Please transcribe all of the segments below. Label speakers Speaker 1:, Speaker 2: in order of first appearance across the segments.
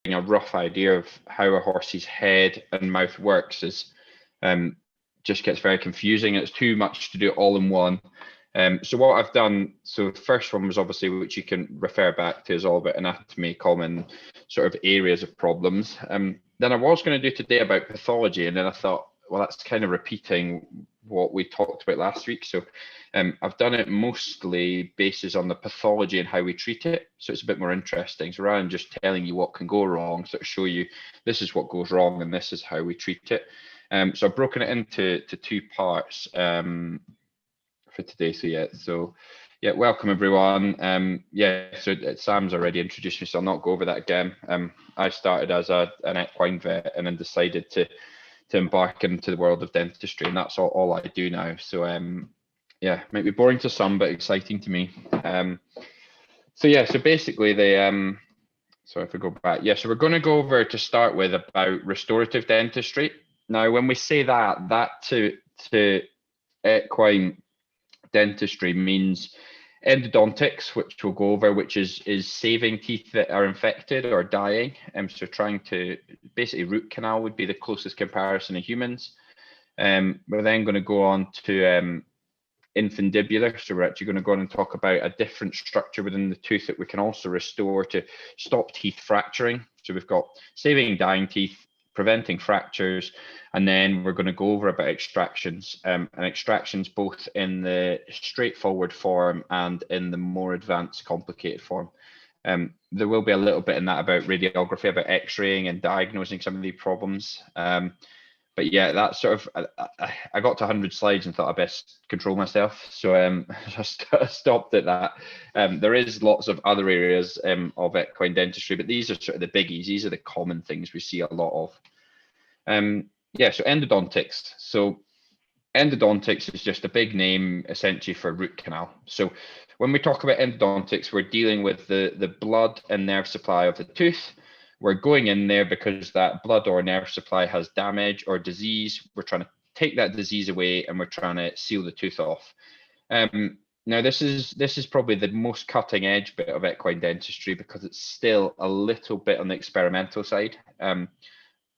Speaker 1: a rough idea of how a horse's head and mouth works is just gets very confusing. It's too much to do all in one. So what I've done, so the first one was obviously, which you can refer back to, is all about anatomy, common sort of areas of problems. Then I was going to do today about pathology, and then I thought, well, that's kind of repeating what we talked about last week. So I've done it mostly basis on the pathology and how we treat it. So it's a bit more interesting. So rather than just telling you what can go wrong, sort of show you this is what goes wrong and this is how we treat it. So I've broken it into two parts for today. So yeah, welcome everyone. So Sam's already introduced me, so I'll not go over that again. I started as an equine vet and then decided to embark into the world of dentistry, and that's all I do now. So yeah, might be boring to some, but exciting to me. So basically so if we go back, so we're going to go over to start with about restorative dentistry. Now, when we say that to equine dentistry means endodontics, which we'll go over, which is saving teeth that are infected or dying. So trying to basically root canal would be the closest comparison in humans. We're then going to go on to infundibular. So we're actually going to go on and talk about a different structure within the tooth that we can also restore to stop teeth fracturing. So we've got saving dying teeth, preventing fractures, and then we're going to go over about extractions, and extractions both in the straightforward form and in the more advanced complicated form. There will be a little bit in that about radiography, about x-raying and diagnosing some of these problems. But yeah, that's sort of, I got to 100 slides and thought I best control myself. So just stopped at that. There is lots of other areas of equine dentistry, but these are sort of the biggies. These are the common things we see a lot of. So endodontics. So endodontics is just a big name essentially for root canal. So when we talk about endodontics, we're dealing with the blood and nerve supply of the tooth. We're going in there because that blood or nerve supply has damage or disease. We're trying to take that disease away and we're trying to seal the tooth off. Now, this is probably the most cutting edge bit of equine dentistry because it's still a little bit on the experimental side.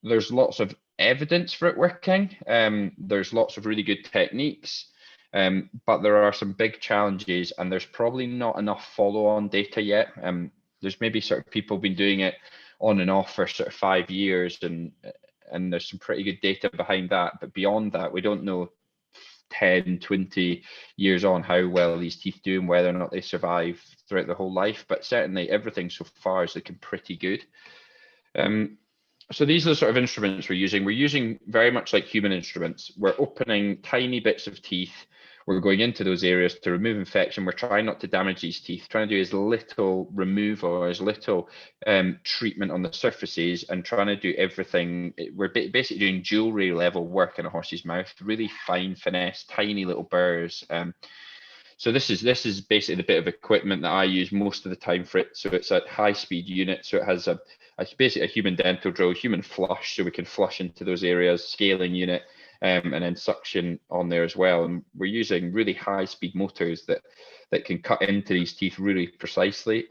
Speaker 1: There's lots of evidence for it working. There's lots of really good techniques, but there are some big challenges and there's probably not enough follow-on data yet. There's maybe sort of people been doing it on and off for sort of 5 years, and there's some pretty good data behind that. But beyond that, we don't know 10, 20 years on how well these teeth do and whether or not they survive throughout their whole life. But certainly everything so far is looking pretty good. So these are the sort of instruments we're using. We're using very much like human instruments. We're opening tiny bits of teeth. We're going into those areas to remove infection. We're trying not to damage these teeth, trying to do as little removal or as little treatment on the surfaces and trying to do everything. We're basically doing jewelry level work in a horse's mouth, really fine finesse, tiny little burrs. So this is basically the bit of equipment that I use most of the time for it. So it's a high-speed unit. So it has it's basically a human dental drill, human flush, so we can flush into those areas, scaling unit, and then suction on there as well. And we're using really high-speed motors that can cut into these teeth really precisely.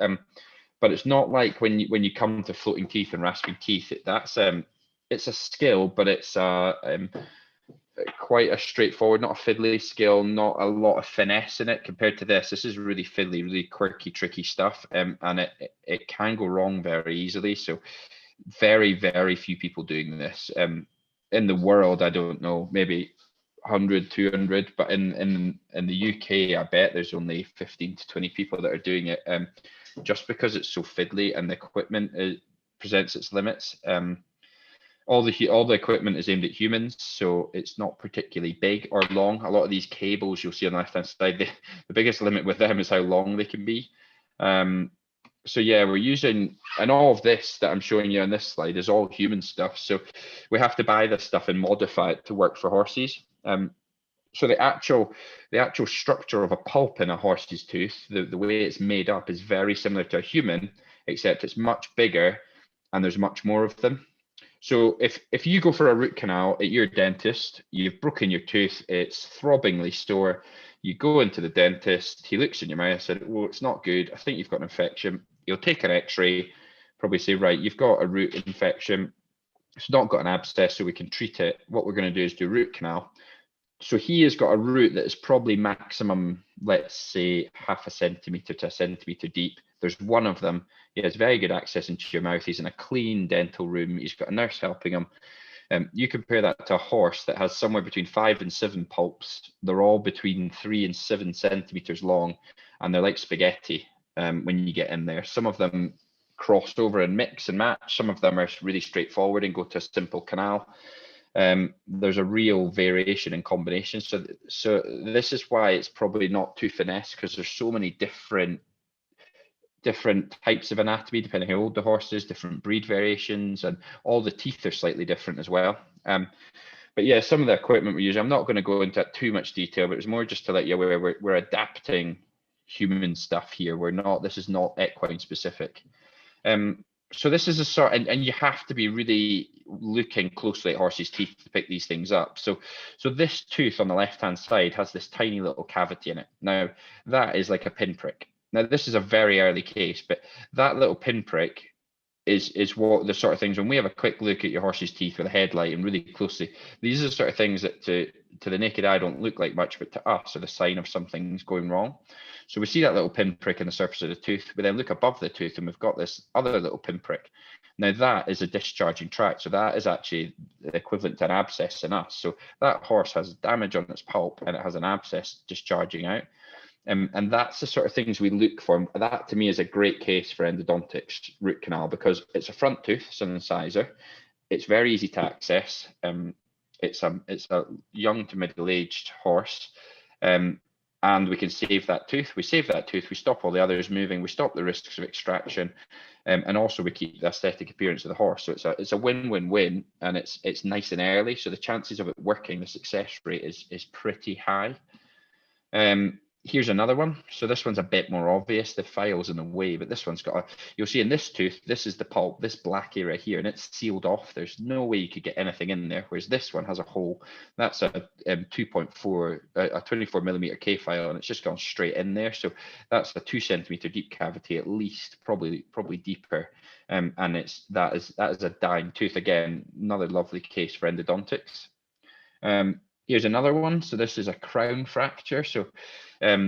Speaker 1: But it's not like when you come to floating teeth and rasping teeth. It's a skill, but it's quite a straightforward, not a fiddly skill, not a lot of finesse in it compared to this. This is really fiddly, really quirky, tricky stuff, and it can go wrong very easily. So very, very few people doing this. In the world, I don't know, maybe 100, 200, but in the UK, I bet there's only 15 to 20 people that are doing it, just because it's so fiddly and the equipment presents its limits. All the equipment is aimed at humans, so it's not particularly big or long. A lot of these cables you'll see on the left-hand side, the biggest limit with them is how long they can be. So yeah, we're using, and all of this that I'm showing you on this slide is all human stuff. So we have to buy this stuff and modify it to work for horses. So the actual structure of a pulp in a horse's tooth, the way it's made up is very similar to a human, except it's much bigger and there's much more of them. So if you go for a root canal at your dentist, you've broken your tooth, it's throbbingly sore, you go into the dentist, he looks in your mouth and said, well, it's not good, I think you've got an infection. He'll take an x-ray, probably say, right, you've got a root infection. It's not got an abscess, so we can treat it. What we're going to do is do root canal. So he has got a root that is probably maximum, let's say, 0.5 centimetre to 1 centimetre deep. There's one of them. He has very good access into your mouth. He's in a clean dental room. He's got a nurse helping him. You compare that to a horse that has somewhere between 5 and 7 pulps. They're all between 3 and 7 centimetres long, and they're like spaghetti when you get in there. Some of them cross over and mix and match. Some of them are really straightforward and go to a simple canal. There's a real variation in combination. So this is why it's probably not too finesse, because there's so many different types of anatomy depending how old the horse is, different breed variations, and all the teeth are slightly different as well. But yeah, some of the equipment we use, I'm not going to go into too much detail, but it's more just to let you aware we're adapting human stuff here. This is not equine specific. So this is a sort, and you have to be really looking closely at horses' teeth to pick these things up. So this tooth on the left-hand side has this tiny little cavity in it. Now, that is like a pinprick. Now, this is a very early case, but that little pinprick is what the sort of things, when we have a quick look at your horse's teeth with a headlight and really closely, these are the sort of things that to the naked eye don't look like much, but to us are the sign of something's going wrong. So we see that little pinprick in the surface of the tooth. We then look above the tooth and we've got this other little pinprick. Now that is a discharging tract. So that is actually the equivalent to an abscess in us. So that horse has damage on its pulp and it has an abscess discharging out. And that's the sort of things we look for. That to me is a great case for endodontics root canal, because it's a front tooth, it's an incisor. It's very easy to access. It's a young to middle-aged horse. And we can save that tooth. We save that tooth, we stop all the others moving, we stop the risks of extraction, and also we keep the aesthetic appearance of the horse. So it's a win-win-win, and it's nice and early. So the chances of it working, the success rate is pretty high. Here's another one. So this one's a bit more obvious. The file's in the way, but this one's got you'll see in this tooth, this is the pulp, this black area here, and it's sealed off. There's no way you could get anything in there, whereas this one has a hole. That's a 2.4, a 24 millimeter K file, and it's just gone straight in there. So that's a 2 centimeter deep cavity at least, probably deeper. And that is a dying tooth. Again, another lovely case for endodontics. Here's another one. So this is a crown fracture. So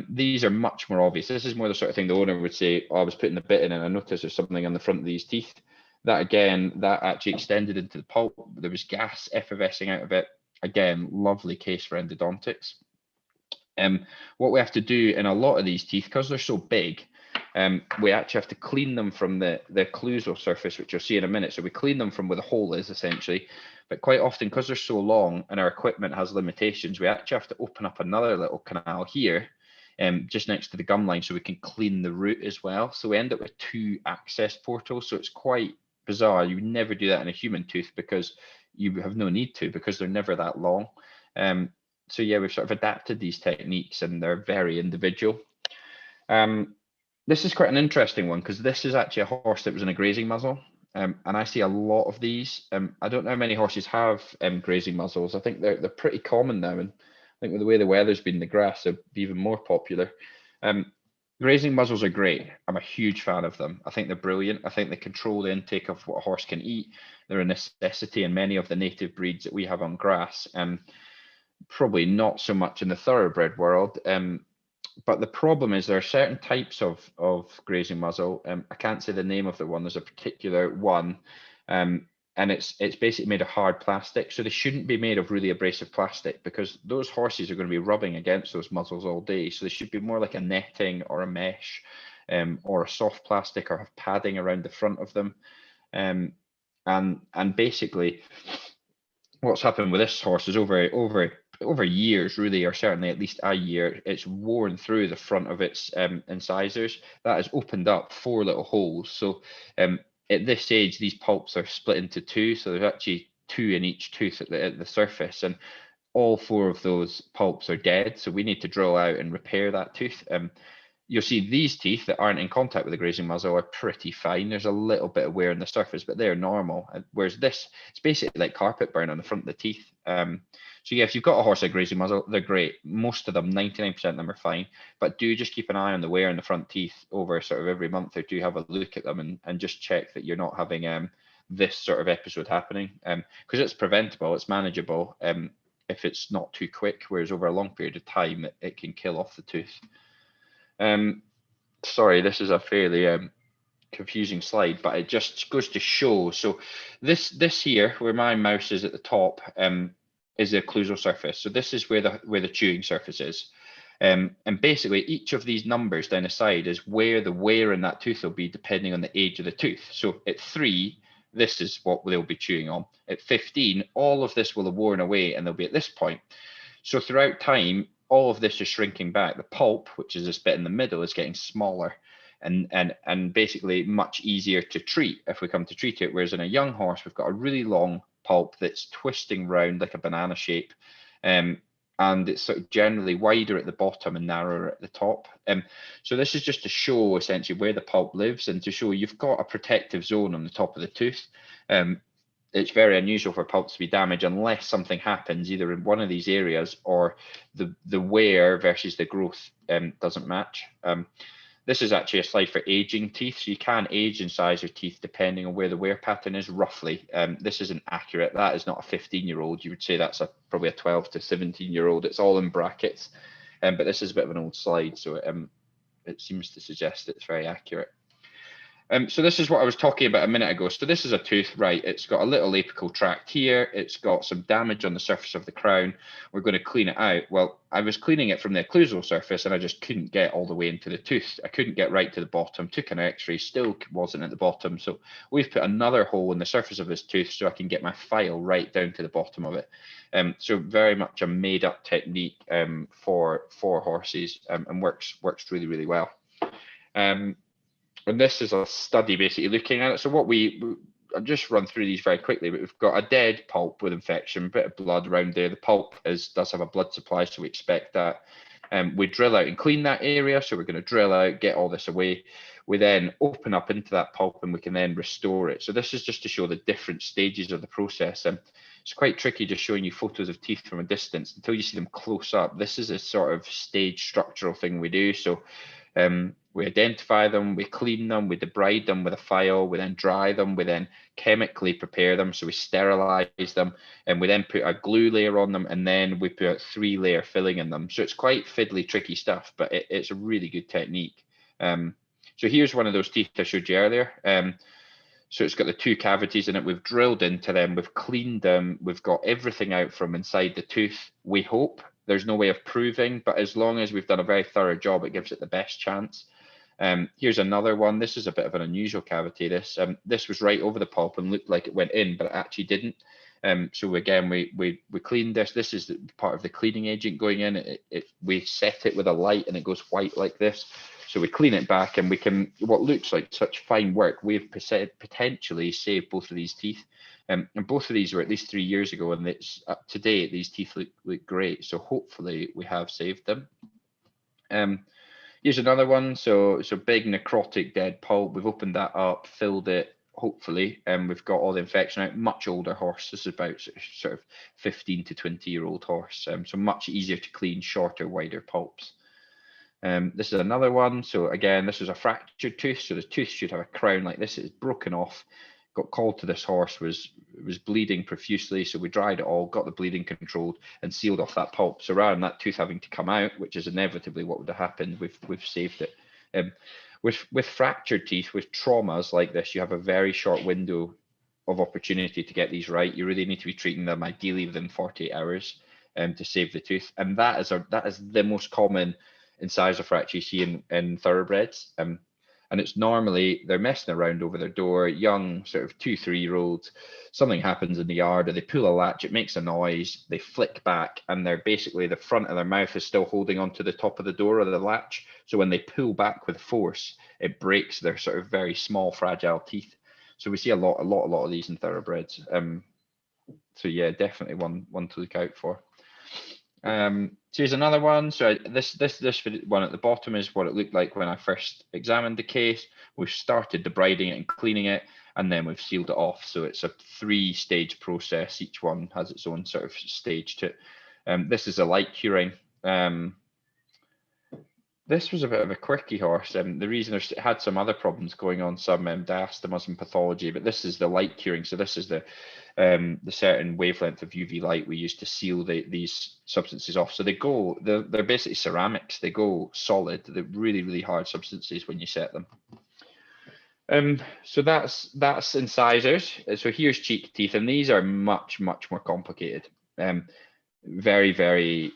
Speaker 1: these are much more obvious. This is more the sort of thing the owner would say, oh, I was putting the bit in and I noticed there's something on the front of these teeth. That actually extended into the pulp. There was gas effervescing out of it. Again, lovely case for endodontics. What we have to do in a lot of these teeth, because they're so big, we actually have to clean them from the occlusal surface, which you'll see in a minute. So we clean them from where the hole is, essentially. But quite often, because they're so long and our equipment has limitations, we actually have to open up another little canal here, just next to the gum line, so we can clean the root as well. So we end up with 2 access portals. So it's quite bizarre. You would never do that in a human tooth because you have no need to, because they're never that long. So yeah, we've sort of adapted these techniques, and they're very individual. This is quite an interesting one, because this is actually a horse that was in a grazing muzzle. And I see a lot of these. I don't know how many horses have grazing muzzles. I think they're pretty common now, and I think with the way the weather's been, the grass they'll be even more popular. Grazing muzzles are great. I'm a huge fan of them. I think they're brilliant. I think they control the intake of what a horse can eat. They're a necessity in many of the native breeds that we have on grass. Probably not so much in the thoroughbred world. But the problem is there are certain types of grazing muzzle. I can't say the name of the one. There's a particular one, and it's basically made of hard plastic. So they shouldn't be made of really abrasive plastic, because those horses are going to be rubbing against those muzzles all day. So they should be more like a netting or a mesh, or a soft plastic, or have padding around the front of them. And basically, what's happened with this horse is over years, really, or certainly at least a year, it's worn through the front of its incisors. That has opened up 4 little holes. So at this age, these pulps are split into 2. So there's actually 2 in each tooth at the surface, and all 4 of those pulps are dead. So we need to drill out and repair that tooth. You'll see these teeth that aren't in contact with the grazing muzzle are pretty fine. There's a little bit of wear on the surface, but they're normal. Whereas this, it's basically like carpet burn on the front of the teeth. So yeah, if you've got a horse like Grazing Muzzle, they're great. Most of them, 99% of them are fine, but do just keep an eye on the wear in the front teeth over sort of every month or two. Have a look at them and just check that you're not having this sort of episode happening, because it's preventable, it's manageable if it's not too quick, whereas over a long period of time it can kill off the tooth. Sorry, this is a fairly confusing slide, but it just goes to show. So this here, where my mouse is at the top, is the occlusal surface. So this is where the chewing surface is. And basically each of these numbers down the side is where the wear in that tooth will be depending on the age of the tooth. So at 3, this is what they'll be chewing on. At 15, all of this will have worn away and they'll be at this point. So throughout time, all of this is shrinking back. The pulp, which is this bit in the middle, is getting smaller and basically much easier to treat if we come to treat it. Whereas in a young horse, we've got a really long pulp that's twisting round like a banana shape. And it's sort of generally wider at the bottom and narrower at the top. So this is just to show essentially where the pulp lives and to show you've got a protective zone on the top of the tooth. It's very unusual for pulp to be damaged unless something happens either in one of these areas or the wear versus the growth doesn't match. This is actually a slide for aging teeth. So you can age and size your teeth depending on where the wear pattern is roughly. This isn't accurate. That is not a 15-year-old. You would say that's probably a 12 to 17-year-old. It's all in brackets. But this is a bit of an old slide, so it seems to suggest it's very accurate. So this is what I was talking about a minute ago. So this is a tooth, right? It's got a little apical tract here. It's got some damage on the surface of the crown. We're going to clean it out. Well, I was cleaning it from the occlusal surface and I just couldn't get all the way into the tooth. I couldn't get right to the bottom, took an x-ray, still wasn't at the bottom. So we've put another hole in the surface of this tooth so I can get my file right down to the bottom of it. So very much a made up technique for horses and works really, really well. And this is a study basically looking at it. So what I'll just run through these very quickly, but we've got a dead pulp with infection, a bit of blood around there. The pulp does have a blood supply, so we expect that. We drill out and clean that area. So we're going to drill out, get all this away. We then open up into that pulp and we can then restore it. So this is just to show the different stages of the process. It's quite tricky just showing you photos of teeth from a distance until you see them close up. This is a sort of stage structural thing we do. So we identify them, we clean them, we debride them with a file, we then dry them, we then chemically prepare them, so we sterilize them, and we then put a glue layer on them, and then we put 3-layer filling in them. So it's quite fiddly, tricky stuff, but it's a really good technique. So here's one of those teeth I showed you earlier. So it's got the 2 cavities in it. We've drilled into them, we've cleaned them, we've got everything out from inside the tooth, we hope. There's no way of proving, but as long as we've done a very thorough job, it gives it the best chance. Here's another one. This is a bit of an unusual cavity. This was right over the pulp and looked like it went in, but it actually didn't. So again, we cleaned this. This is part of the cleaning agent going in. We set it with a light and it goes white like this. So we clean it back and we can, what looks like such fine work, we've potentially saved both of these teeth. And both of these were at least 3 years ago, and it's up to date. These teeth look great. So hopefully we have saved them. Here's another one. So big necrotic dead pulp. We've opened that up, filled it, hopefully, and we've got all the infection out. Much older horse. This is about sort of 15 to 20-year-old horse. So much easier to clean, shorter, wider pulps. This is another one. So again, this is a fractured tooth. So the tooth should have a crown like this. It's broken off. Got called to this horse, was bleeding profusely, so we dried it all, got the bleeding controlled, and sealed off that pulp. So rather than that tooth having to come out, which is inevitably what would have happened, we've saved it. With fractured teeth, with traumas like this, you have a very short window of opportunity to get these right. You really need to be treating them ideally within 48 hours to save the tooth, and that is the most common incisor fracture you see in thoroughbreds. And it's normally they're messing around over their door, young sort of 2-3-year-olds. Something happens in the yard, or they pull a latch, it makes a noise, they flick back, and they're basically the front of their mouth is still holding onto the top of the door or the latch. So when they pull back with force, it breaks their sort of very small, fragile teeth. So we see a lot of these in thoroughbreds. So yeah, definitely one to look out for. So here's another one. So this one at the bottom is what it looked like when I first examined the case. We've started debriding it and cleaning it, and then we've sealed it off. So it's a 3-stage process. Each one has its own sort of stage to it. This is a light curing. This was a bit of a quirky horse. The reason it had some other problems going on, some diastemas and pathology, but this is the light curing. So this is the certain wavelength of UV light we use to seal these substances off. So they're basically ceramics. They go solid. They're really, really hard substances when you set them. So that's incisors. So here's cheek teeth, and these are much, much more complicated. Very, very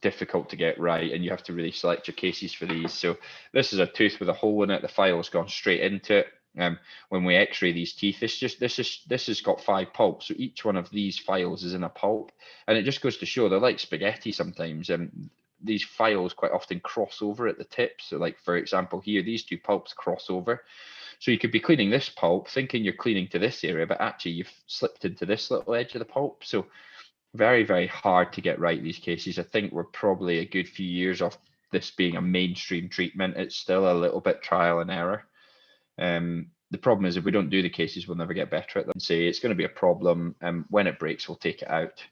Speaker 1: difficult to get right, and you have to really select your cases for these. So this is a tooth with a hole in it. The file's gone straight into it. When we x-ray these teeth, this has got 5 pulps. So each one of these files is in a pulp, and it just goes to show they're like spaghetti sometimes. These files quite often cross over at the tips. So like, for example, here, these 2 pulps cross over. So you could be cleaning this pulp thinking you're cleaning to this area, but actually you've slipped into this little edge of the pulp. So very, very hard to get right, these cases. I think we're probably a good few years off this being a mainstream treatment. It's still a little bit trial and error. The problem is if we don't do the cases, we'll never get better at them. Say it's going to be a problem. When it breaks, we'll take it out.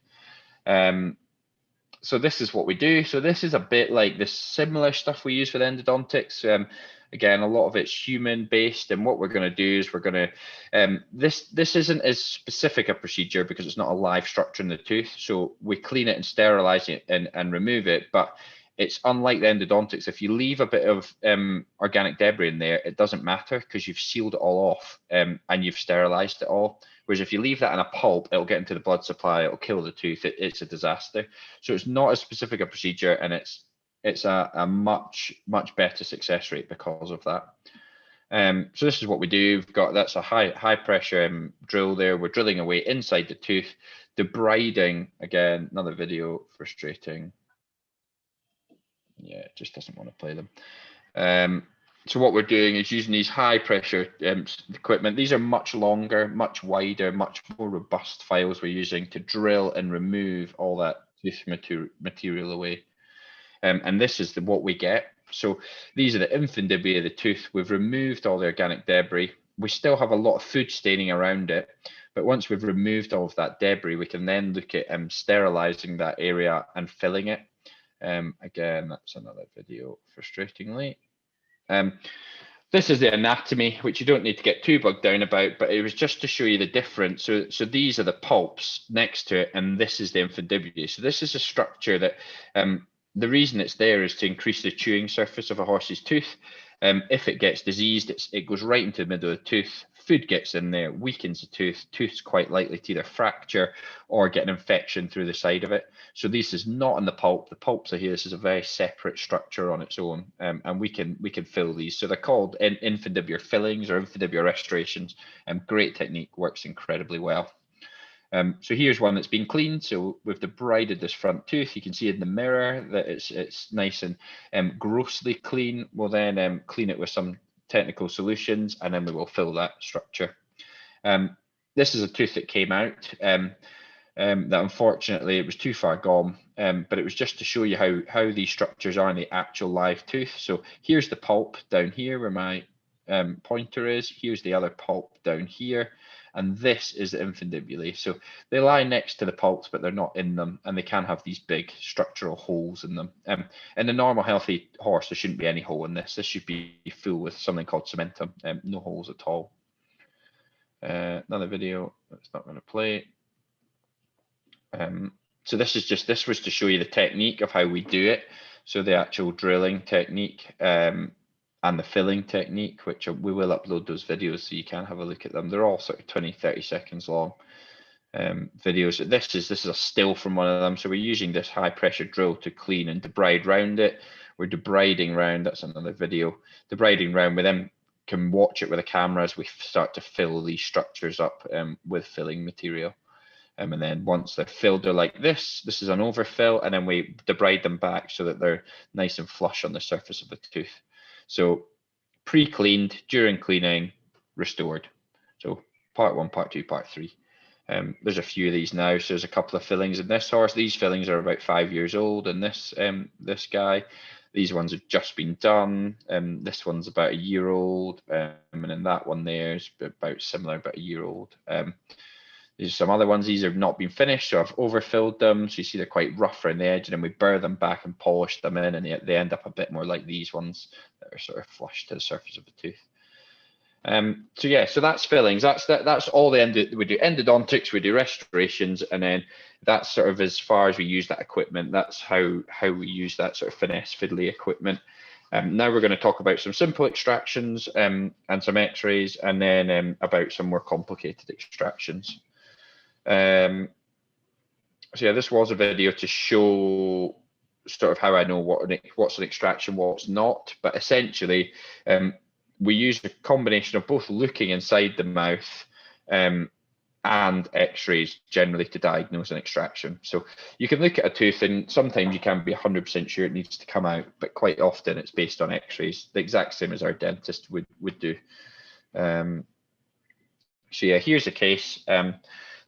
Speaker 1: So this is what we do. So this is a bit like the similar stuff we use with endodontics. Again, a lot of it's human based, and what we're going to do is we're going to, this isn't as specific a procedure because it's not a live structure in the tooth. So we clean it and sterilize it and remove it, but it's unlike the endodontics. If you leave a bit of organic debris in there, it doesn't matter because you've sealed it all off and you've sterilized it all. Whereas if you leave that in a pulp, it'll get into the blood supply, it'll kill the tooth. It's a disaster. So it's not as specific a procedure, and it's a much better success rate because of that. So this is what we do. We've got, that's a high pressure drill there. We're drilling away inside the tooth. Debriding, again, another video, frustrating. Yeah, it just doesn't want to play them. So what we're doing is using these high pressure equipment. These are much longer, much wider, much more robust files we're using to drill and remove all that tooth material away. And this is what we get. So these are the infundibula of the tooth. We've removed all the organic debris. We still have a lot of food staining around it, but once we've removed all of that debris, we can then look at sterilizing that area and filling it. Again, that's another video, frustratingly. This is the anatomy, which you don't need to get too bogged down about, but it was just to show you the difference. So these are the pulps next to it, and this is the infundibula. So this is a structure that the reason it's there is to increase the chewing surface of a horse's tooth. If it gets diseased, it goes right into the middle of the tooth. Food gets in there, weakens the tooth. Tooth's quite likely to either fracture or get an infection through the side of it. So this is not in the pulp. The pulps are here. This is a very separate structure on its own, and we can fill these. So they're called infundibular fillings or infundibular restorations. Great technique, works incredibly well. So here's one that's been cleaned. So we've debrided this front tooth. You can see in the mirror that it's nice and grossly clean. We'll then clean it with some technical solutions, and then we will fill that structure. This is a tooth that came out that unfortunately it was too far gone, but it was just to show you how these structures are in the actual live tooth. So here's the pulp down here where my pointer is. Here's the other pulp down here. And this is the infundibulae. So they lie next to the pulps, but they're not in them, and they can have these big structural holes in them. In a normal healthy horse, there shouldn't be any hole in this. This should be full with something called cementum, no holes at all. Another video that's not going to play. So this was to show you the technique of how we do it. So the actual drilling technique and the filling technique, which we will upload those videos so you can have a look at them. They're all sort of 20-30 seconds long videos. This is a still from one of them. So we're using this high pressure drill to clean and debride round it. We're debriding round, that's another video. Debriding round, we then can watch it with a camera as we start to fill these structures up with filling material. And then once they're filled, they're like this. This is an overfill, and then we debride them back so that they're nice and flush on the surface of the tooth. So pre-cleaned, during cleaning, restored. So part 1, part 2, part 3. There's a few of these now. So there's a couple of fillings in this horse. These fillings are about 5 years old in this this guy. These ones have just been done. This one's about a year old, and then that one there is about similar, about a year old. There's some other ones. These have not been finished, so I've overfilled them. So you see they're quite rough around the edge, and then we burr them back and polish them in, and they end up a bit more like these ones that are sort of flush to the surface of the tooth. So yeah, so that's fillings. That's all the we do endodontics, we do restorations, and then that's sort of as far as we use that equipment. That's how we use that sort of finesse fiddly equipment. Now we're going to talk about some simple extractions and some X-rays, and then about some more complicated extractions. So yeah, this was a video to show sort of how I know what's an extraction, what's not, but essentially we use a combination of both looking inside the mouth and X-rays generally to diagnose an extraction. So you can look at a tooth and sometimes you can be 100% sure it needs to come out, but quite often it's based on X-rays, the exact same as our dentist would do. So yeah, here's a case.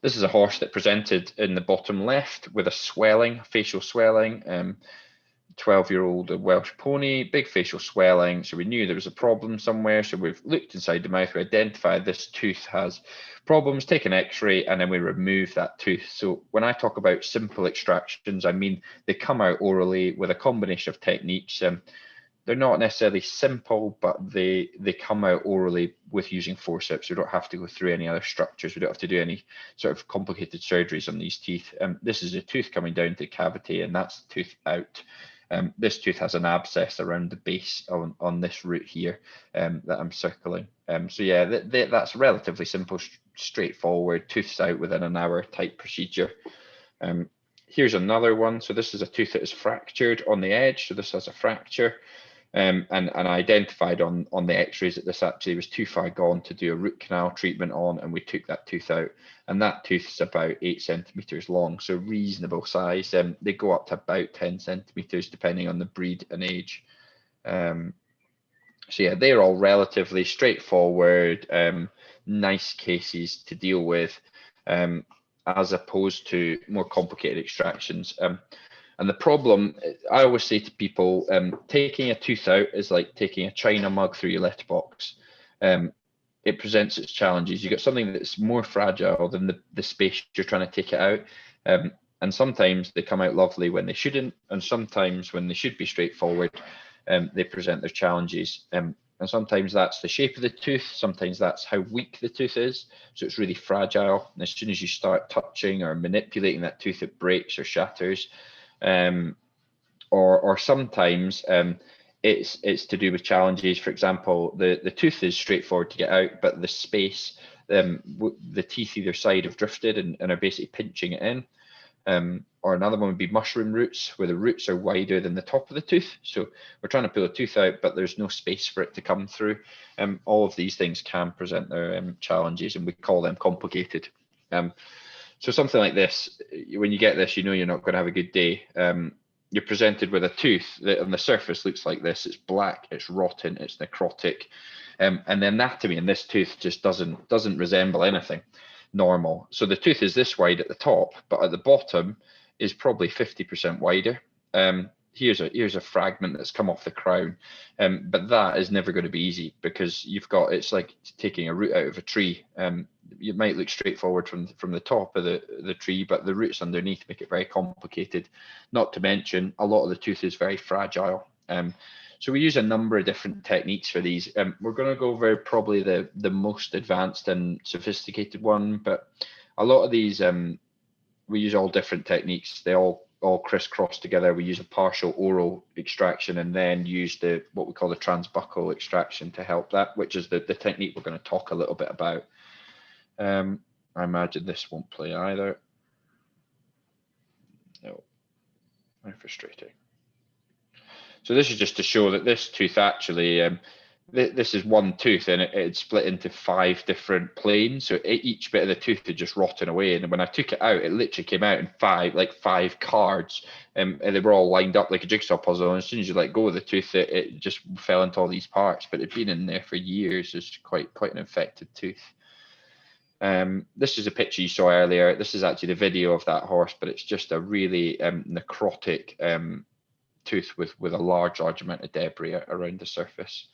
Speaker 1: This is a horse that presented in the bottom left with a swelling, facial swelling. 12-year-old Welsh pony, big facial swelling. So we knew there was a problem somewhere. So we've looked inside the mouth, we identified this tooth has problems, take an X-ray, and then we remove that tooth. So when I talk about simple extractions, I mean they come out orally with a combination of techniques. They're not necessarily simple, but they come out orally with using forceps. We don't have to go through any other structures. We don't have to do any sort of complicated surgeries on these teeth. This is a tooth coming down to the cavity, and that's the tooth out. This tooth has an abscess around the base on this root here that I'm circling. So yeah, that's relatively simple, straightforward, tooths out within an hour type procedure. Here's another one. So this is a tooth that is fractured on the edge. So this has a fracture. And I identified on the X-rays that this actually was too far gone to do a root canal treatment on, and we took that tooth out. And that tooth is about 8 centimeters long, so reasonable size. They go up to about 10 centimeters depending on the breed and age. So yeah, they're all relatively straightforward, nice cases to deal with, as opposed to more complicated extractions. And the problem, I always say to people, taking a tooth out is like taking a china mug through your letterbox. It presents its challenges. You get something that's more fragile than the space you're trying to take it out. And sometimes they come out lovely when they shouldn't, and sometimes when they should be straightforward, they present their challenges. And sometimes that's the shape of the tooth, sometimes that's how weak the tooth is. So it's really fragile. And as soon as you start touching or manipulating that tooth, it breaks or shatters. Or sometimes it's to do with challenges. For example, the tooth is straightforward to get out, but the space, the teeth either side have drifted and are basically pinching it in. Or another one would be mushroom roots, where the roots are wider than the top of the tooth. So we're trying to pull a tooth out, but there's no space for it to come through. All of these things can present their challenges, and we call them complicated. So something like this, when you get this, you know you're not going to have a good day. You're presented with a tooth that on the surface looks like this. It's black, it's rotten, it's necrotic. And the anatomy in this tooth just doesn't resemble anything normal. So the tooth is this wide at the top, but at the bottom is probably 50% wider. Here's a fragment that's come off the crown, but that is never going to be easy because it's like taking a root out of a tree. It might look straightforward from the top of the tree, but the roots underneath make it very complicated. Not to mention, a lot of the tooth is very fragile. So we use a number of different techniques for these. We're going to go over probably the most advanced and sophisticated one, but a lot of these we use all different techniques. They all crisscross together. We use a partial oral extraction and then use what we call the transbuccal extraction to help that, which is the technique we're going to talk a little bit about. I imagine this won't play either. No, very frustrating. So this is just to show that this tooth actually, this is one tooth and it's split into 5 different planes. So each bit of the tooth had just rotten away. And when I took it out, it literally came out in 5 cards, and they were all lined up like a jigsaw puzzle. And as soon as you let go of the tooth, it just fell into all these parts. But it'd been in there for years. It's quite an infected tooth. This is a picture you saw earlier. This is actually the video of that horse, but it's just a really necrotic tooth with a large amount of debris around the surface.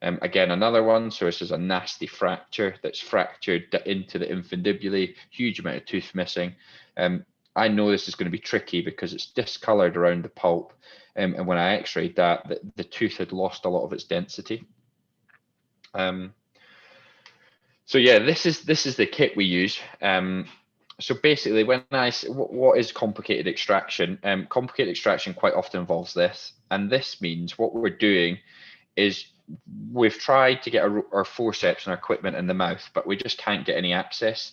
Speaker 1: Again, another one. So this is a nasty fracture that's fractured into the infundibulae, huge amount of tooth missing. I know this is going to be tricky because it's discolored around the pulp. And when I x-rayed that, the tooth had lost a lot of its density. So yeah, this is the kit we use. So basically, when what is complicated extraction? Complicated extraction quite often involves this, and this means what we're doing is we've tried to get our forceps and our equipment in the mouth, but we just can't get any access.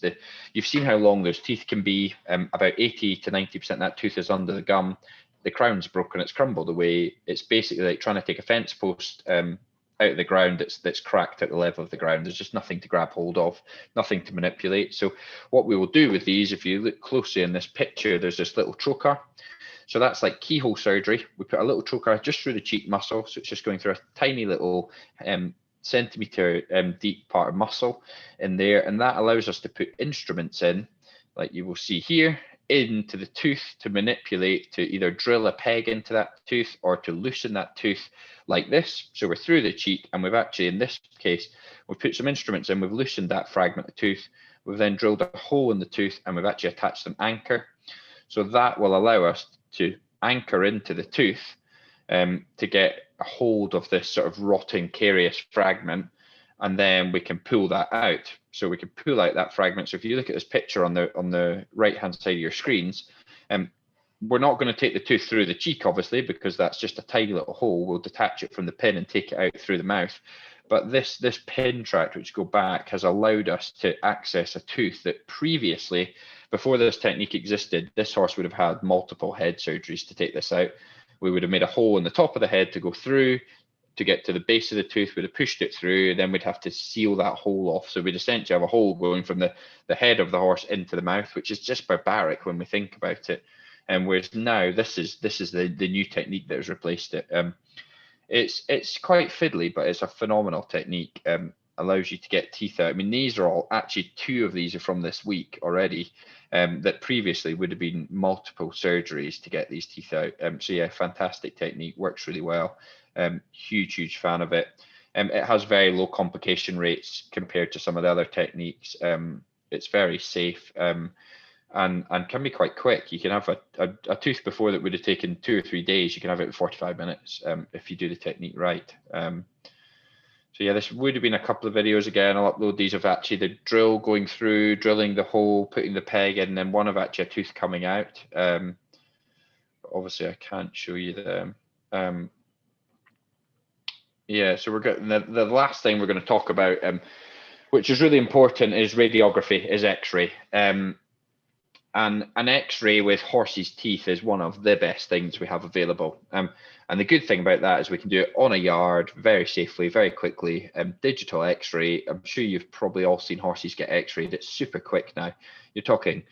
Speaker 1: You've seen how long those teeth can be. About 80 to 90% of that tooth is under the gum. The crown's broken, it's crumbled away. It's basically like trying to take a fence post out of the ground that's cracked at the level of the ground. There's just nothing to grab hold of, nothing to manipulate. So what we will do with these, if you look closely in this picture, there's this little trocar. So that's like keyhole surgery. We put a little trocar just through the cheek muscle. So it's just going through a tiny little centimeter deep part of muscle in there. And that allows us to put instruments in, like you will see here, into the tooth to manipulate, to either drill a peg into that tooth or to loosen that tooth like this. So we're through the cheek, and we've actually, in this case, we've put some instruments in, we've loosened that fragment of tooth, we've then drilled a hole in the tooth, and we've actually attached an anchor. So that will allow us to anchor into the tooth to get a hold of this sort of rotting carious fragment, and then we can pull that out. So we can pull out that fragment. So if you look at this picture on the right hand side of your screens, we're not going to take the tooth through the cheek, obviously, because that's just a tiny little hole. We'll detach it from the pin and take it out through the mouth. But this pin tract, which go back, has allowed us to access a tooth that previously, before this technique existed, this horse would have had multiple head surgeries to take this out. We would have made a hole in the top of the head to go through, to get to the base of the tooth, we'd have pushed it through, and then we'd have to seal that hole off. So we'd essentially have a hole going from the head of the horse into the mouth, which is just barbaric when we think about it. And whereas now this is the new technique that has replaced it. It's quite fiddly, but it's a phenomenal technique. Allows you to get teeth out. I mean, these are all actually, 2 of these are from this week already. That previously would have been multiple surgeries to get these teeth out. So yeah, fantastic technique, works really well. Huge fan of it. It has very low complication rates compared to some of the other techniques. It's very safe and can be quite quick. You can have a tooth before that would have taken 2 or 3 days. You can have it in 45 minutes if you do the technique right. So yeah, this would have been a couple of videos again. I'll upload these of actually the drill going through, drilling the hole, putting the peg in, and then one of actually a tooth coming out. Obviously, I can't show you them. Yeah, so we're getting the last thing we're going to talk about, which is really important, is radiography, is X-ray. And an X-ray with horses' teeth is one of the best things we have available. And the good thing about that is we can do it on a yard very safely, very quickly. Digital X-ray, I'm sure you've probably all seen horses get X-rayed. It's super quick now. You're talking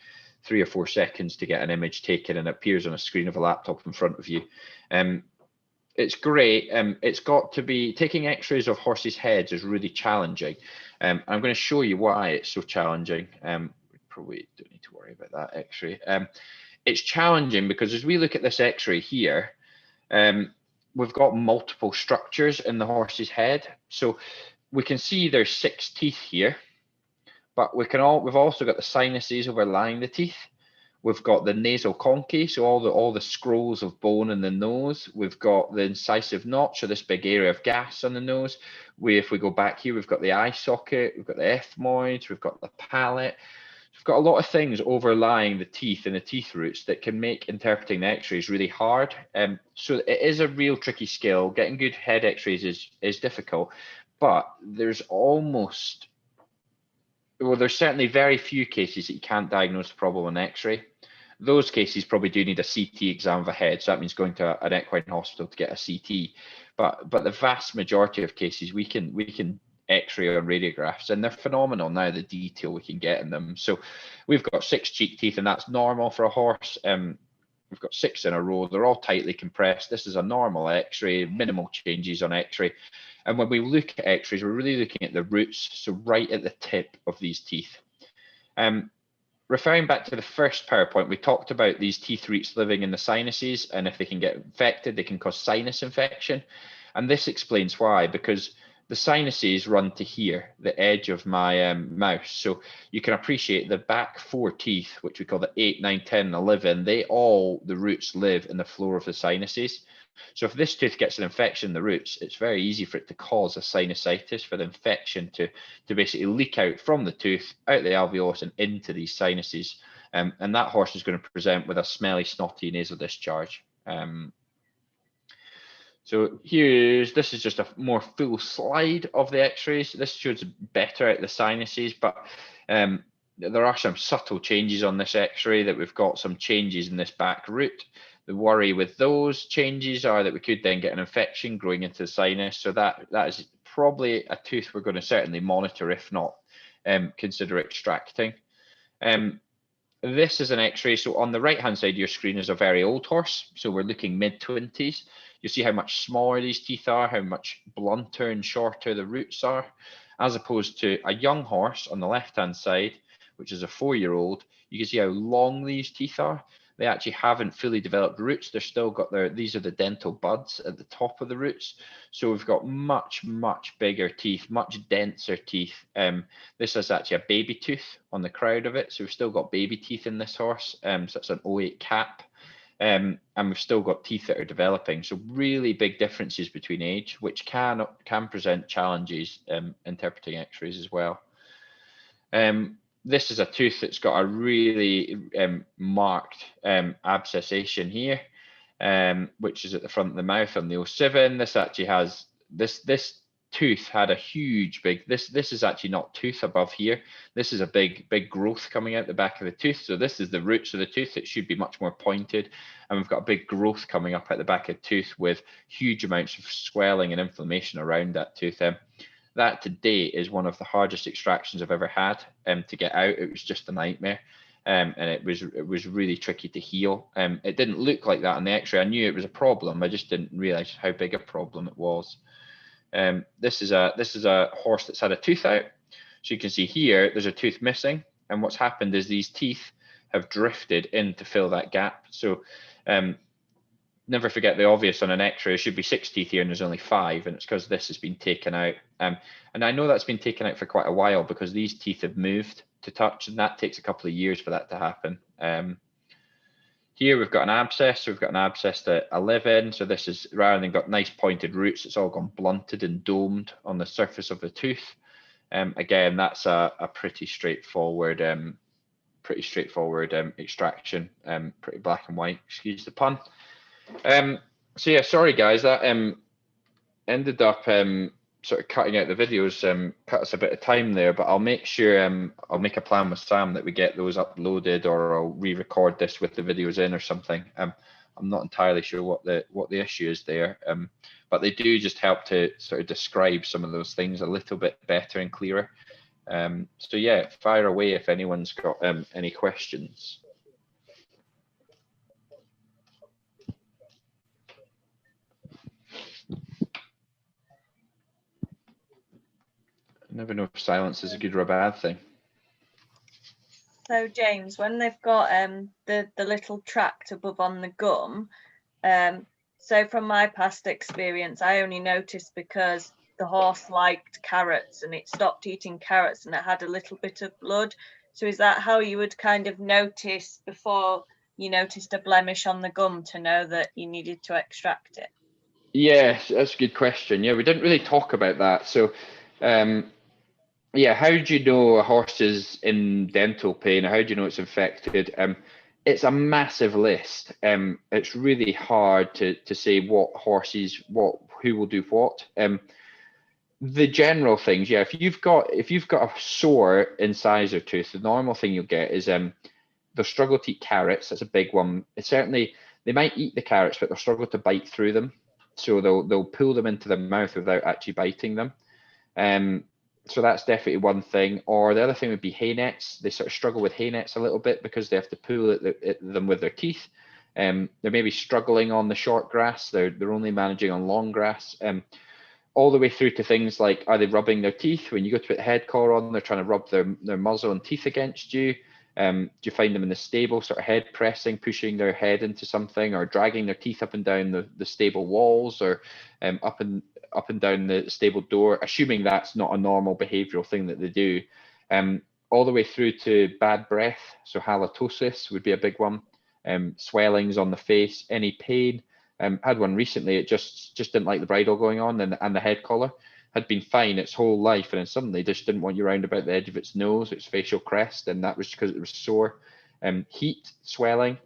Speaker 1: 3 or 4 seconds to get an image taken, and it appears on a screen of a laptop in front of you. It's great. It's got to be, taking X-rays of horses' heads is really challenging. I'm going to show you why it's so challenging. We probably don't need to worry about that X-ray. It's challenging because as we look at this X-ray here, we've got multiple structures in the horse's head. So we can see there's 6 teeth here, but we've also got the sinuses overlying the teeth. We've got the nasal conchae, so all the scrolls of bone in the nose. We've got the incisive notch, so this big area of gas on the nose. If we go back here, we've got the eye socket, we've got the ethmoids, we've got the palate. We've got a lot of things overlying the teeth and the teeth roots that can make interpreting the X-rays really hard. So it is a real tricky skill. Getting good head X-rays is difficult, but there's certainly very few cases that you can't diagnose the problem on X-ray. Those cases probably do need a CT exam of a head, so that means going to an equine hospital to get a CT. But the vast majority of cases we can X-ray on radiographs, and they're phenomenal now, the detail we can get in them. So we've got 6 cheek teeth, and that's normal for a horse. We've got 6 in a row. They're all tightly compressed. This is a normal X-ray, minimal changes on X-ray. And when we look at X-rays, we're really looking at the roots, so right at the tip of these teeth. Referring back to the first PowerPoint, we talked about these teeth roots living in the sinuses, and if they can get infected, they can cause sinus infection. And this explains why, because the sinuses run to here, the edge of my mouth. So you can appreciate the back 4 teeth, which we call the 8, 9, 10, and 11, the roots live in the floor of the sinuses. So if this tooth gets an infection in the roots, it's very easy for it to cause a sinusitis, for the infection to basically leak out from the tooth, out the alveolus and into these sinuses. And that horse is going to present with a smelly, snotty nasal discharge. So this is just a more full slide of the x-rays. This shows better out the sinuses, but there are some subtle changes on this x-ray, that we've got some changes in this back root. The worry with those changes are that we could then get an infection growing into the sinus. So that is probably a tooth we're going to certainly monitor, if not consider extracting. This is an x-ray. So on the right-hand side of your screen is a very old horse. So we're looking mid-20s. You see how much smaller these teeth are, how much blunter and shorter the roots are, as opposed to a young horse on the left-hand side, which is a 4-year-old. You can see how long these teeth are. They actually haven't fully developed roots. They're still got these are the dental buds at the top of the roots. So we've got much, much bigger teeth, much denser teeth. This is actually a baby tooth on the crown of it. So we've still got baby teeth in this horse. So it's an 08 cap. And we've still got teeth that are developing. So really big differences between age, which can present challenges interpreting x-rays as well. This is a tooth that's got a really marked abscessation here, which is at the front of the mouth on the 07. This actually has, this tooth had a huge this is actually not tooth above here. This is a big growth coming out the back of the tooth. So this is the roots of the tooth. It should be much more pointed. And we've got a big growth coming up at the back of the tooth with huge amounts of swelling and inflammation around that tooth. That to date is one of the hardest extractions I've ever had to get out. It was just a nightmare. And it was really tricky to heal. It didn't look like that on the x-ray. I knew it was a problem. I just didn't realize how big a problem it was. This is a horse that's had a tooth out. So you can see here, there's a tooth missing. And what's happened is these teeth have drifted in to fill that gap. So never forget the obvious on an x-ray. There should be 6 teeth here and there's only 5, and it's because this has been taken out. And I know that's been taken out for quite a while because these teeth have moved to touch, and that takes a couple of years for that to happen. Here we've got an abscess. So we've got an abscess at 11. So this is, rather than got nice pointed roots, it's all gone blunted and domed on the surface of the tooth. Again, that's a pretty straightforward extraction, pretty black and white, excuse the pun. So yeah, sorry guys, that ended up sort of cutting out the videos, cut us a bit of time there, but I'll make sure I'll make a plan with Sam that we get those uploaded, or I'll re-record this with the videos in or something. I'm not entirely sure what the issue is there, but they do just help to sort of describe some of those things a little bit better and clearer. So yeah, fire away if anyone's got any questions. I never know if silence is a good or a bad thing.
Speaker 2: So James, when they've got the little tract above on the gum, so from my past experience, I only noticed because the horse liked carrots and it stopped eating carrots and it had a little bit of blood. So is that how you would kind of notice before you noticed a blemish on the gum to know that you needed to extract it?
Speaker 1: Yes, that's a good question. Yeah, we didn't really talk about that. So yeah, how do you know a horse is in dental pain? How do you know it's infected? It's a massive list. It's really hard to say what horses, who will do what. The general things, yeah. If you've got a sore incisor tooth, the normal thing you'll get is they'll struggle to eat carrots. That's a big one. It's certainly, they might eat the carrots, but they'll struggle to bite through them. So they'll pull them into their mouth without actually biting them. So that's definitely one thing. Or the other thing would be hay nets. They sort of struggle with hay nets a little bit because they have to pull them with their teeth. They're maybe struggling on the short grass. They're only managing on long grass. all the way through to things like, are they rubbing their teeth? When you go to put the head collar on, they're trying to rub their muzzle and teeth against you. Do you find them in the stable, sort of head pressing, pushing their head into something, or dragging their teeth up and down the stable walls, or up and down the stable door, assuming that's not a normal behavioral thing that they do. All the way through to bad breath, so halitosis would be a big one. Swellings on the face, any pain. Had one recently, it just didn't like the bridle going on, and the head collar had been fine its whole life, and then suddenly just didn't want you round about the edge of its nose, its facial crest, and that was because it was sore. Heat, swelling,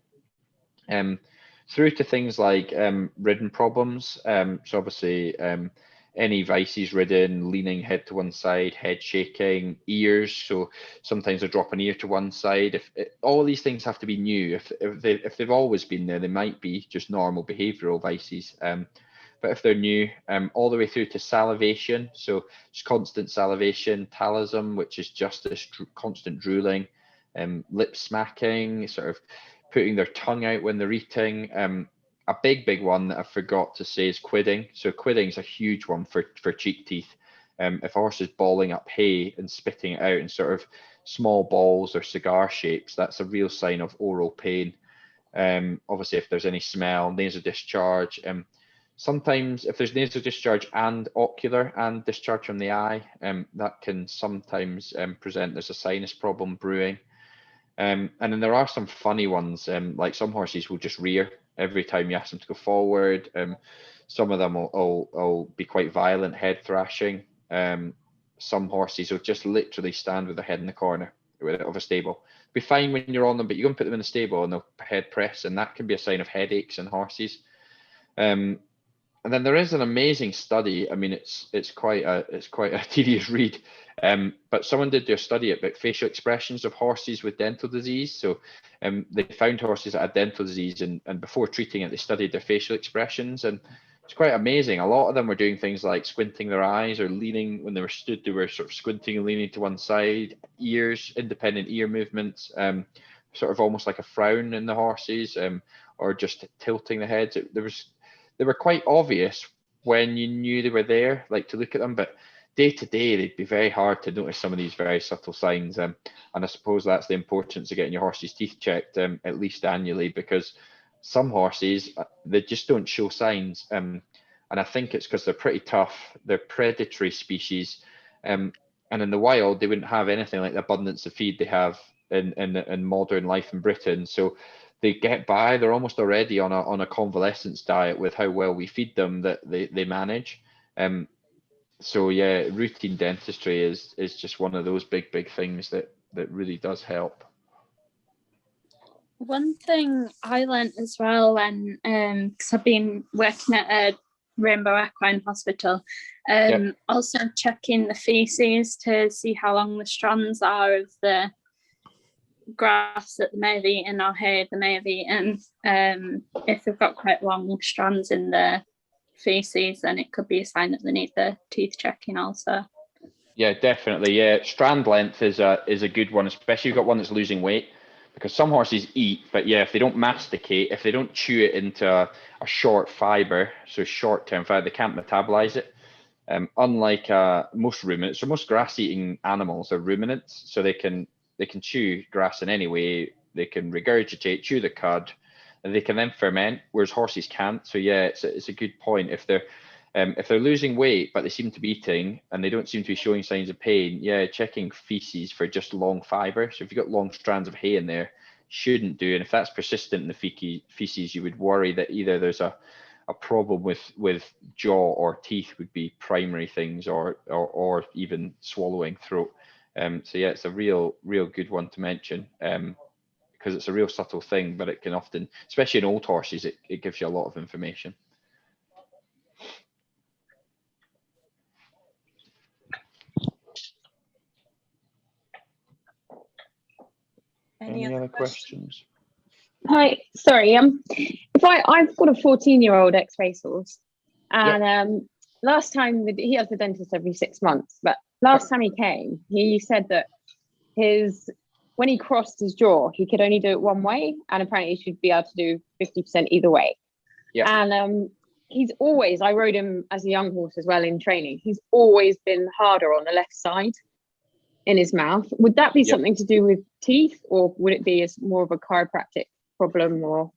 Speaker 1: through to things like ridden problems. So obviously any vices ridden, leaning head to one side, head shaking, ears. So sometimes they drop an ear to one side. All these things have to be new. If they've always been there, they might be just normal behavioural vices. But if they're new, all the way through to salivation, so just constant salivation, talism, which is just this constant drooling, lip smacking, sort of putting their tongue out when they're eating. A big one that I forgot to say is quidding. So quidding is a huge one for cheek teeth. If a horse is balling up hay and spitting it out in sort of small balls or cigar shapes, that's a real sign of oral pain. Obviously, if there's any smell, nasal discharge. Sometimes if there's nasal discharge and ocular and discharge from the eye, that can sometimes present. There's a sinus problem brewing. And then there are some funny ones, like some horses will just rear every time you ask them to go forward. Some of them will be quite violent, head thrashing. Some horses will just literally stand with their head in the corner of a stable. Be fine when you're on them, but you go and put them in the stable and they'll head press, and that can be a sign of headaches in horses. And then there is an amazing study. I mean, it's quite a tedious read, but someone did do a study about facial expressions of horses with dental disease. So they found horses that had dental disease, and before treating it, they studied their facial expressions, and it's quite amazing. A lot of them were doing things like squinting their eyes or leaning when they were stood. They were sort of squinting and leaning to one side. Ears, independent ear movements, sort of almost like a frown in the horses, or just tilting the heads. They were quite obvious when you knew they were there, like to look at them, but day to day, they'd be very hard to notice some of these very subtle signs. And I suppose that's the importance of getting your horse's teeth checked at least annually, because some horses, they just don't show signs. And I think it's because they're pretty tough. They're predatory species. And in the wild, they wouldn't have anything like the abundance of feed they have in modern life in Britain. So they get by. They're almost already on a convalescence diet with how well we feed them that they manage. So yeah, routine dentistry is just one of those big things that really does help.
Speaker 3: One thing I learned as well when because I've been working at a Rainbow Equine Hospital, also checking the feces to see how long the strands are of the grass that they may have eaten or hay they may have eaten. If they've got quite long strands in the feces, then it could be a sign that they need the teeth checking also.
Speaker 1: Yeah, definitely. Yeah, strand length is a good one, especially if you've got one that's losing weight, because some horses eat, but yeah, if they don't masticate, if they don't chew it into a short fiber, so short-term fiber, they can't metabolize it. Unlike most ruminants, so most grass-eating animals are ruminants, so they can chew grass in any way. They can regurgitate, chew the cud, and they can then ferment, whereas horses can't. So yeah, it's a good point. If they're losing weight but they seem to be eating and they don't seem to be showing signs of pain, yeah, checking feces for just long fiber. So if you've got long strands of hay in there, shouldn't do. And if that's persistent in the feces, you would worry that either there's a problem with jaw or teeth would be primary things, or even swallowing, throat. So yeah, it's a real good one to mention, because it's a real subtle thing, but it can often, especially in old horses, it gives you a lot of information. Any other questions?
Speaker 4: Hi, sorry. I've got a 14-year-old ex-racehorse, and last time he has the dentist every 6 months, but last time he came, he said that when he crossed his jaw, he could only do it one way, and apparently he should be able to do 50% either way. Yeah. And he's always, I rode him as a young horse as well in training, he's always been harder on the left side in his mouth. Would that be something to do with teeth, or would it be as more of a chiropractic problem? Or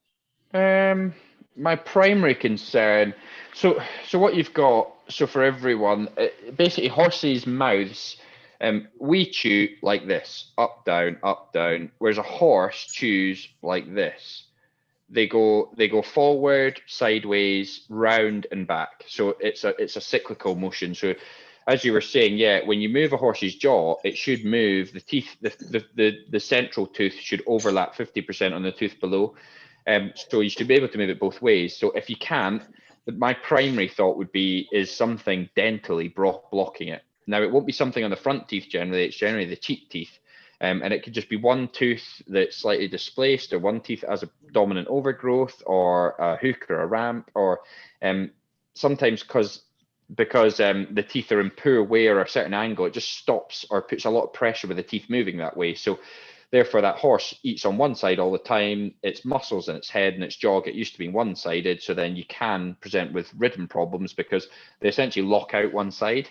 Speaker 1: my primary concern, so what you've got, so for everyone, basically horses' mouths, we chew like this, up down, whereas a horse chews like this. They go forward, sideways, round and back. So it's a cyclical motion. So as you were saying, yeah, when you move a horse's jaw, it should move the teeth, the central tooth should overlap 50% on the tooth below. So you should be able to move it both ways. So if you can't, my primary thought would be is something dentally blocking it. Now it won't be something on the front teeth generally, it's generally the cheek teeth. And it could just be one tooth that's slightly displaced, or one tooth has a dominant overgrowth, or a hook or a ramp, or sometimes because the teeth are in poor way or a certain angle, it just stops or puts a lot of pressure with the teeth moving that way. So therefore that horse eats on one side all the time, its muscles in its head and its jaw get used to being one-sided, so then you can present with rhythm problems because they essentially lock out one side.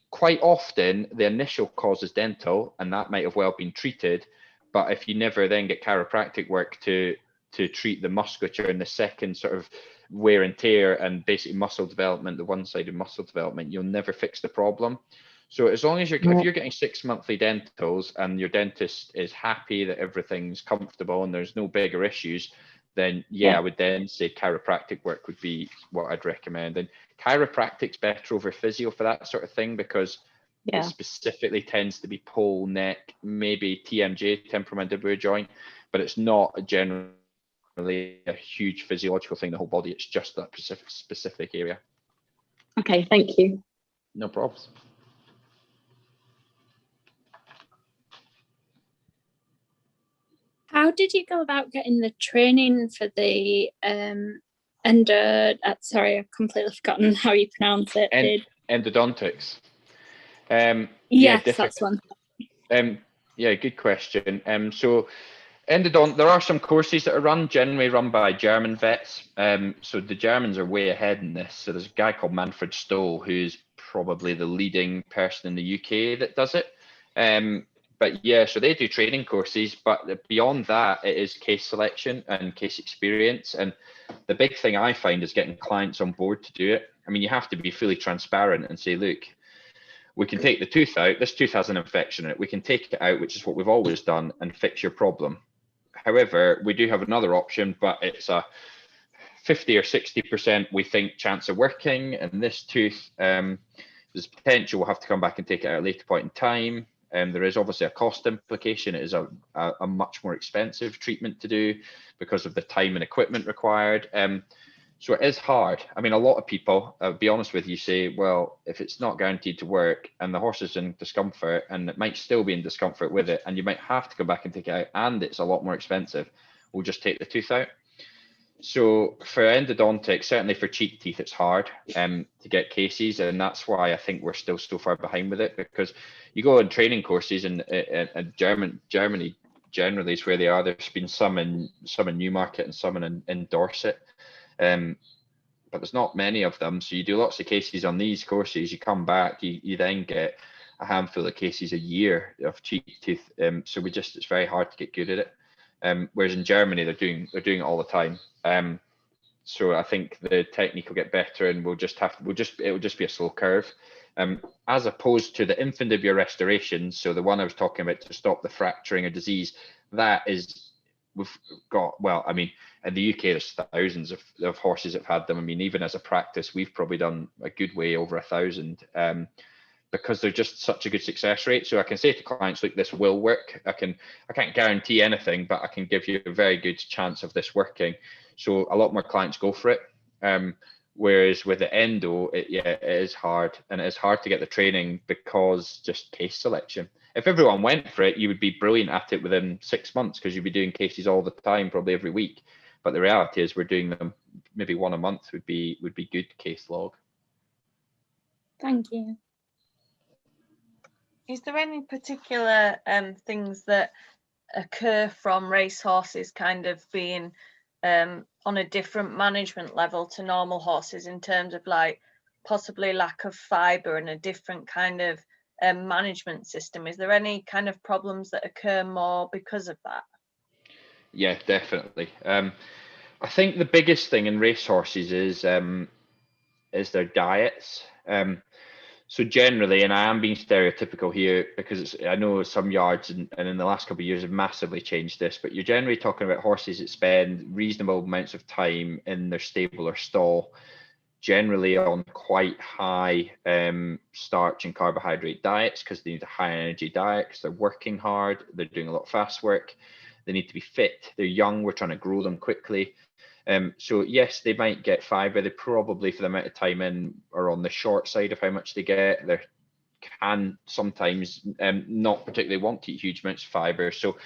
Speaker 1: Quite often the initial cause is dental, and that might have well been treated, but if you never then get chiropractic work to treat the musculature and the second sort of wear and tear and basically muscle development, the one-sided muscle development, you'll never fix the problem. So as long as if you're getting 6 monthly dentals and your dentist is happy that everything's comfortable and there's no bigger issues, then I would then say chiropractic work would be what I'd recommend. And chiropractic's better over physio for that sort of thing, because it specifically tends to be pole, neck, maybe TMJ, temporomandibular joint, but it's not generally a huge physiological thing, the whole body. It's just that specific area.
Speaker 4: Okay, thank you.
Speaker 1: No problems.
Speaker 3: How did you go about getting the training for the sorry, I've completely forgotten how you pronounce it.
Speaker 1: Endodontics.
Speaker 3: Yes, that's one.
Speaker 1: Yeah, good question. So there are some courses that are generally run by German vets. So the Germans are way ahead in this. So there's a guy called Manfred Stoll, who's probably the leading person in the UK that does it. But yeah, so they do training courses, but beyond that, it is case selection and case experience. And the big thing I find is getting clients on board to do it. I mean, you have to be fully transparent and say, look, we can take the tooth out. This tooth has an infection in it. We can take it out, which is what we've always done, and fix your problem. However, we do have another option, but it's a 50 or 60% we think chance of working. And this tooth, there's potential we'll have to come back and take it out at a later point in time. There is obviously a cost implication. It is a much more expensive treatment to do because of the time and equipment required. So it is hard. I mean, a lot of people, I'll be honest with you, say, well, if it's not guaranteed to work and the horse is in discomfort and it might still be in discomfort with it, and you might have to go back and take it out and it's a lot more expensive, we'll just take the tooth out. So for endodontics, certainly for cheek teeth, it's hard to get cases, and that's why I think we're still so far behind with it, because you go on training courses and Germany generally is where they are. There's been some in Newmarket and some in Dorset, but there's not many of them. So you do lots of cases on these courses, you come back, you then get a handful of cases a year of cheek teeth. So it's very hard to get good at it. Whereas in Germany, they're doing it all the time. So I think the technique will get better, and it will just be a slow curve. As opposed to the infundibular restoration, so the one I was talking about to stop the fracturing or disease, we've got, well, I mean, in the UK, there's thousands of horses that have had them. I mean, even as a practice, we've probably done a good way over 1,000. Because they're just such a good success rate. So I can say to clients, look, this will work. I can't guarantee anything, but I can give you a very good chance of this working. So a lot more clients go for it. Whereas with the endo, it is hard, and it is hard to get the training because just case selection. If everyone went for it, you would be brilliant at it within 6 months, because you'd be doing cases all the time, probably every week. But the reality is we're doing them maybe one a month would be good case log.
Speaker 3: Thank you.
Speaker 2: Is there any particular things that occur from racehorses kind of being on a different management level to normal horses in terms of like possibly lack of fibre and a different kind of management system? Is there any kind of problems that occur more because of that?
Speaker 1: Yeah, definitely. I think the biggest thing in racehorses is their diets. So generally, and I am being stereotypical here because I know some yards and in the last couple of years have massively changed this, but you're generally talking about horses that spend reasonable amounts of time in their stable or stall, generally on quite high starch and carbohydrate diets because they need a high energy diet because they're working hard, they're doing a lot of fast work, they need to be fit, they're young, we're trying to grow them quickly. So yes, they might get fibre. They probably, for the amount of time in, are on the short side of how much they get. They can sometimes not particularly want to eat huge amounts of fibre. So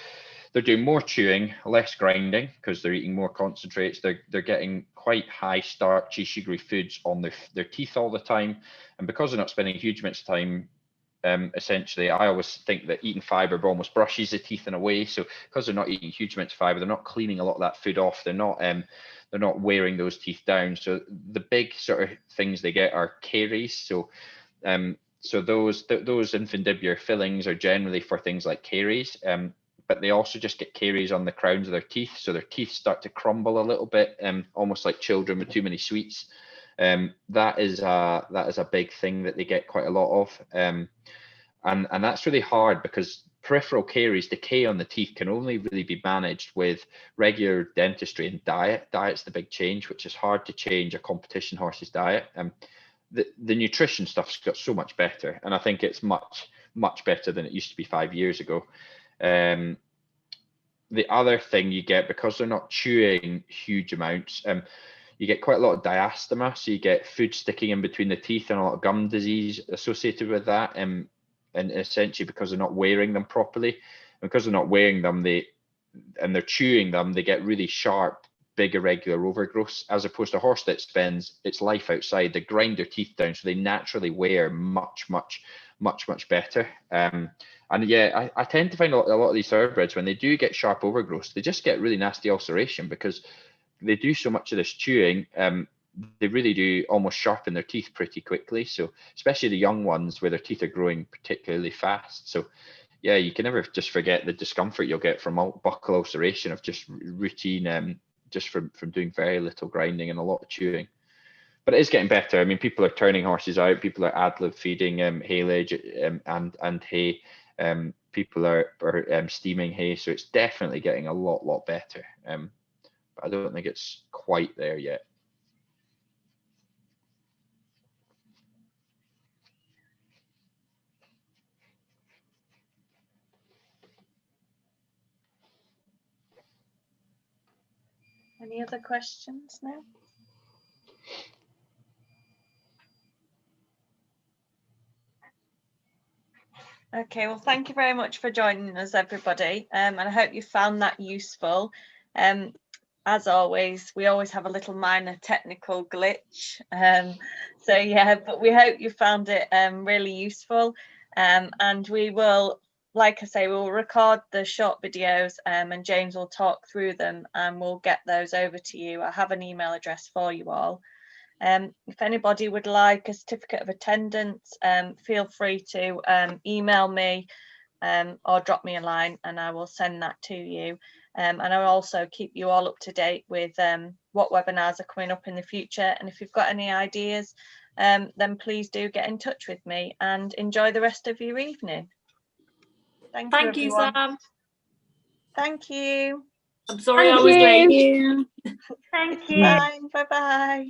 Speaker 1: they're doing more chewing, less grinding because they're eating more concentrates. They're getting quite high starchy, sugary foods on their teeth all the time. And because they're not spending huge amounts of time, essentially, I always think that eating fibre almost brushes the teeth in a way. So because they're not eating huge amounts of fibre, they're not cleaning a lot of that food off. They're not wearing those teeth down. So the big sort of things they get are caries. So those infundibular fillings are generally for things like caries. But they also just get caries on the crowns of their teeth. So their teeth start to crumble a little bit, almost like children with too many sweets. That is a big thing that they get quite a lot of. And that's really hard because peripheral caries, decay on the teeth, can only really be managed with regular dentistry and diet. Diet's the big change, which is hard to change a competition horse's diet. The nutrition stuff's got so much better, and I think it's much better than it used to be 5 years ago. The other thing you get, because they're not chewing huge amounts, you get quite a lot of diastema, so you get food sticking in between the teeth and a lot of gum disease associated with that. And essentially because they're not wearing them properly, and because they're not wearing them, they're chewing them, they get really sharp, big irregular overgrowths, as opposed to a horse that spends its life outside. They grind their teeth down, so they naturally wear much better. And yeah, I tend to find a lot of these thoroughbreds, when they do get sharp overgrowths, they just get really nasty ulceration because they do so much of this chewing. They really do almost sharpen their teeth pretty quickly. So especially the young ones where their teeth are growing particularly fast. So yeah, you can never just forget the discomfort you'll get from buccal ulceration of just routine, just from doing very little grinding and a lot of chewing. But it is getting better. I mean, people are turning horses out. People are ad-lib feeding haylage and hay. People are steaming hay. So it's definitely getting a lot better. But I don't think it's quite there yet.
Speaker 2: Any other questions now? Okay, well, thank you very much for joining us, everybody. And I hope you found that useful. As always, we always have a little minor technical glitch. So yeah, but we hope you found it really useful. And we will, like I say, we'll record the short videos and James will talk through them and we'll get those over to you. I have an email address for you all. If anybody would like a certificate of attendance, feel free to email me or drop me a line and I will send that to you. And I'll also keep you all up to date with what webinars are coming up in the future. And if you've got any ideas, then please do get in touch with me and enjoy the rest of your evening. Thank you,
Speaker 5: Sam.
Speaker 2: Thank you.
Speaker 5: I'm sorry I was late.
Speaker 3: you.
Speaker 2: Thank you. Bye bye.